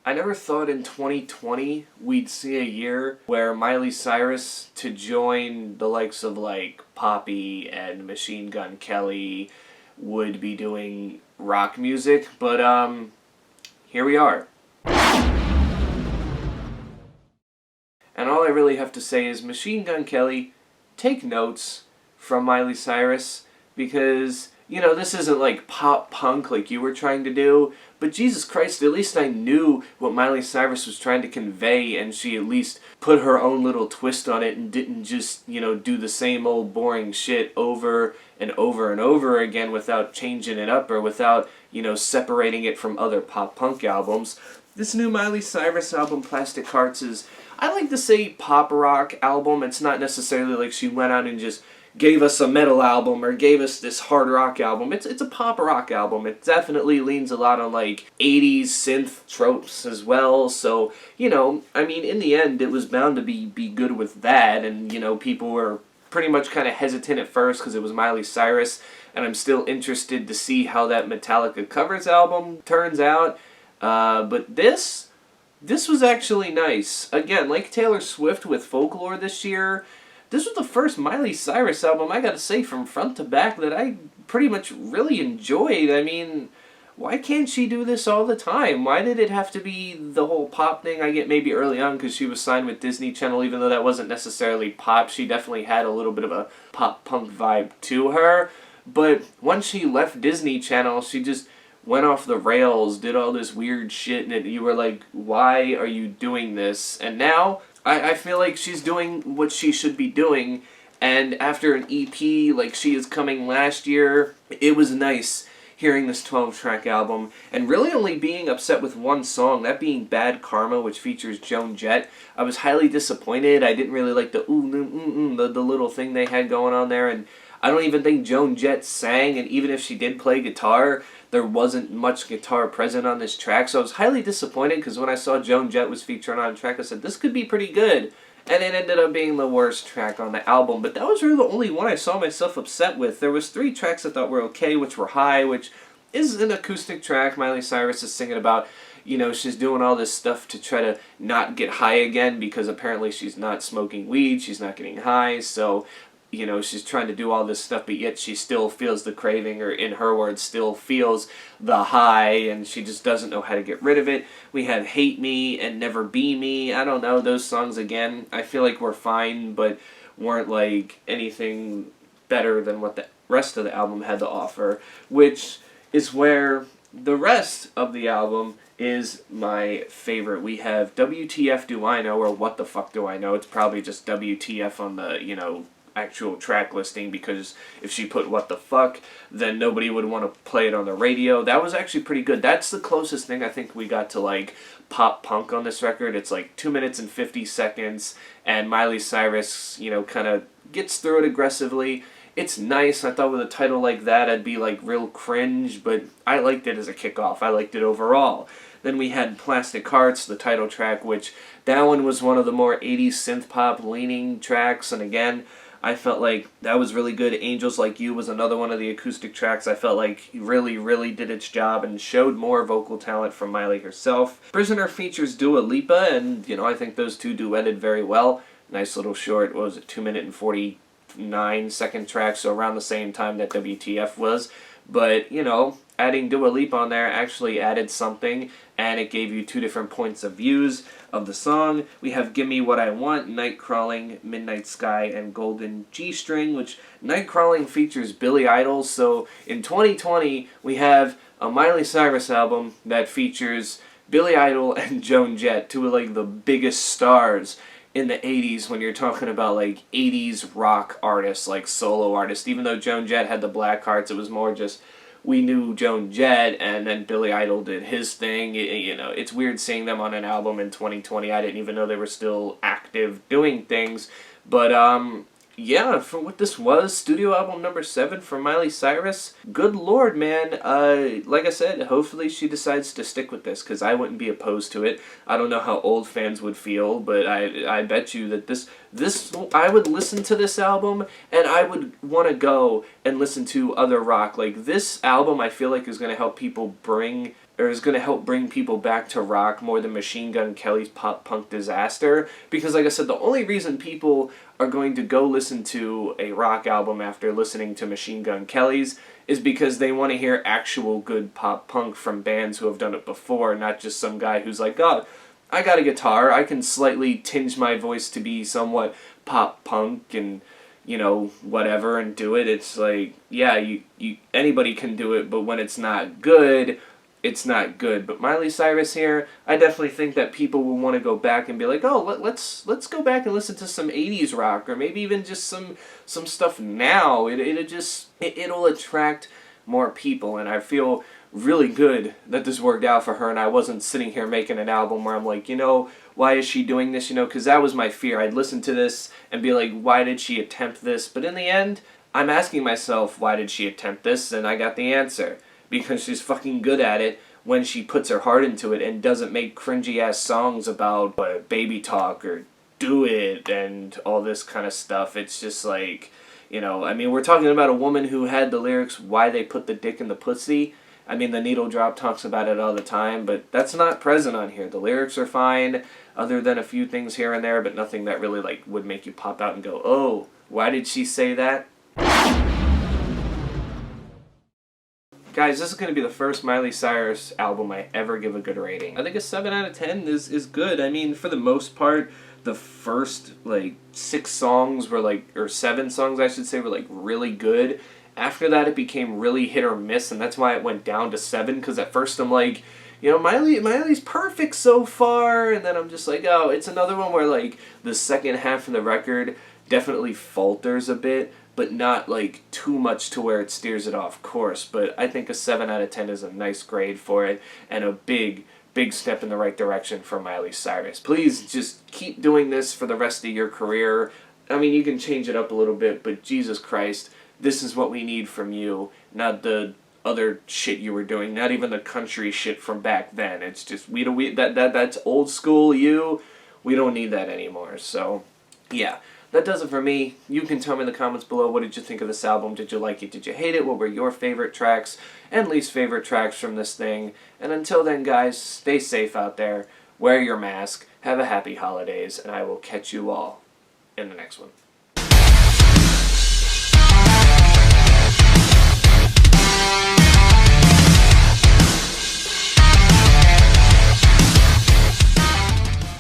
I never thought in 2020 we'd see a year where Miley Cyrus to join the likes of like Poppy and Machine Gun Kelly would be doing rock music, but here we are. And all I really have to say is Machine Gun Kelly, take notes from Miley Cyrus because, this isn't like pop punk like you were trying to do, but Jesus Christ, at least I knew what Miley Cyrus was trying to convey and she at least put her own little twist on it and didn't just, do the same old boring shit over and over and over again without changing it up or without, separating it from other pop punk albums. This new Miley Cyrus album, Plastic Hearts, is, I like to say, pop rock album. It's not necessarily like she went out and just gave us a metal album or gave us this hard rock album. It's a pop rock album. It definitely leans a lot on like 80s synth tropes as well. So, in the end, it was bound to be good with that. And, people were pretty much kind of hesitant at first because it was Miley Cyrus. And I'm still interested to see how that Metallica covers album turns out. But this was actually nice. Again, like Taylor Swift with Folklore this year, this was the first Miley Cyrus album, I gotta say, from front to back that I pretty much really enjoyed. I mean, why can't she do this all the time? Why did it have to be the whole pop thing? I get maybe early on because she was signed with Disney Channel, even though that wasn't necessarily pop. She definitely had a little bit of a pop punk vibe to her. But once she left Disney Channel, she just went off the rails, did all this weird shit, and you were like, why are you doing this? And now, I feel like she's doing what she should be doing, and after an EP like she is coming last year, it was nice hearing this 12-track album, and really only being upset with one song, that being Bad Karma, which features Joan Jett. I was highly disappointed. I didn't really like the the little thing they had going on there, and I don't even think Joan Jett sang, and even if she did play guitar, there wasn't much guitar present on this track, so I was highly disappointed because when I saw Joan Jett was featured on a track, I said, this could be pretty good. And it ended up being the worst track on the album, but that was really the only one I saw myself upset with. There was 3 tracks I thought were okay, which were High, which is an acoustic track. Miley Cyrus is singing about, she's doing all this stuff to try to not get high again because apparently she's not smoking weed, she's not getting high, so she's trying to do all this stuff, but yet she still feels the craving, or in her words, still feels the high, and she just doesn't know how to get rid of it. We have Hate Me and Never Be Me. I don't know, those songs, again, I feel like were fine, but weren't like anything better than what the rest of the album had to offer, which is where the rest of the album is my favorite. We have WTF Do I Know, or What the Fuck Do I Know? It's probably just WTF on the, actual track listing, because if she put What the Fuck, then nobody would want to play it on the radio. That was actually pretty good. That's the closest thing I think we got to like pop punk on this record. It's like 2 minutes and 50 seconds, and Miley Cyrus, kind of gets through it aggressively. It's nice. I thought with a title like that I'd be like real cringe, but I liked it as a kickoff. I liked it overall. Then we had Plastic Hearts, the title track, which that one was one of the more 80s synth pop leaning tracks, and again, I felt like that was really good. Angels Like You was another one of the acoustic tracks I felt like really, really did its job and showed more vocal talent from Miley herself. Prisoner features Dua Lipa, and, I think those two duetted very well. Nice little short, what was it, 2 minute and 49-second track, so around the same time that WTF was. But, adding Dua Lipa on there actually added something, and it gave you 2 different points of views of the song. We have Gimme What I Want, Night Crawling, Midnight Sky, and Golden G-String, which Night Crawling features Billy Idol. So in 2020, we have a Miley Cyrus album that features Billy Idol and Joan Jett, 2 of like the biggest stars in the 80s when you're talking about like 80s rock artists, like solo artists. Even though Joan Jett had the Black Hearts, it was more just we knew Joan Jett, and then Billy Idol did his thing. It's weird seeing them on an album in 2020. I didn't even know they were still active doing things. But yeah, for what this was, studio album number 7 from Miley Cyrus, good lord, man. Like I said, hopefully she decides to stick with this, because I wouldn't be opposed to it. I don't know how old fans would feel, but I bet you that this I would listen to this album, and I would want to go and listen to other rock. Like, this album I feel like is going to help people bring or is going to help bring people back to rock more than Machine Gun Kelly's pop punk disaster. Because like I said, the only reason people are going to go listen to a rock album after listening to Machine Gun Kelly's is because they want to hear actual good pop punk from bands who have done it before, not just some guy who's like, oh, I got a guitar, I can slightly tinge my voice to be somewhat pop punk and, you know, whatever, and do it. It's like, yeah, you anybody can do it, but when it's not good, it's not good. But Miley Cyrus here, I definitely think that people will want to go back and be like, oh, let's go back and listen to some 80s rock, or maybe even just some stuff now. It'll attract more people, and I feel really good that this worked out for her, and I wasn't sitting here making an album where I'm like, you know, why is she doing this, you know, because that was my fear. I'd listen to this and be like, why did she attempt this? But in the end, I'm asking myself, why did she attempt this? And I got the answer. Because she's fucking good at it when she puts her heart into it and doesn't make cringy-ass songs about baby talk or do it and all this kind of stuff. It's just like, you know, I mean, we're talking about a woman who had the lyrics, why they put the dick in the pussy. I mean, the Needle Drop talks about it all the time, but that's not present on here. The lyrics are fine, other than a few things here and there, but nothing that really, like, would make you pop out and go, oh, why did she say that? Guys, this is going to be the first Miley Cyrus album I ever give a good rating. I think a 7 out of 10 is good. I mean, for the most part, the first, like, 6 songs were, like, or 7 songs, I should say, were, like, really good. After that, it became really hit or miss, and that's why it went down to 7, because at first I'm like, you know, Miley's perfect so far, and then I'm just like, oh, it's another one where, like, the second half of the record definitely falters a bit, but not, like, too much to where it steers it off course. But I think a 7 out of 10 is a nice grade for it, and a big step in the right direction for Miley Cyrus. Please just keep doing this for the rest of your career. I mean, you can change it up a little bit, but Jesus Christ, this is what we need from you, not the other shit you were doing, not even the country shit from back then. It's just, that's old school you. We don't need that anymore. So, yeah. That does it for me. You can tell me in the comments below, what did you think of this album? Did you like it? Did you hate it? What were your favorite tracks and least favorite tracks from this thing? And until then, guys, stay safe out there. Wear your mask. Have a happy holidays. And I will catch you all in the next one.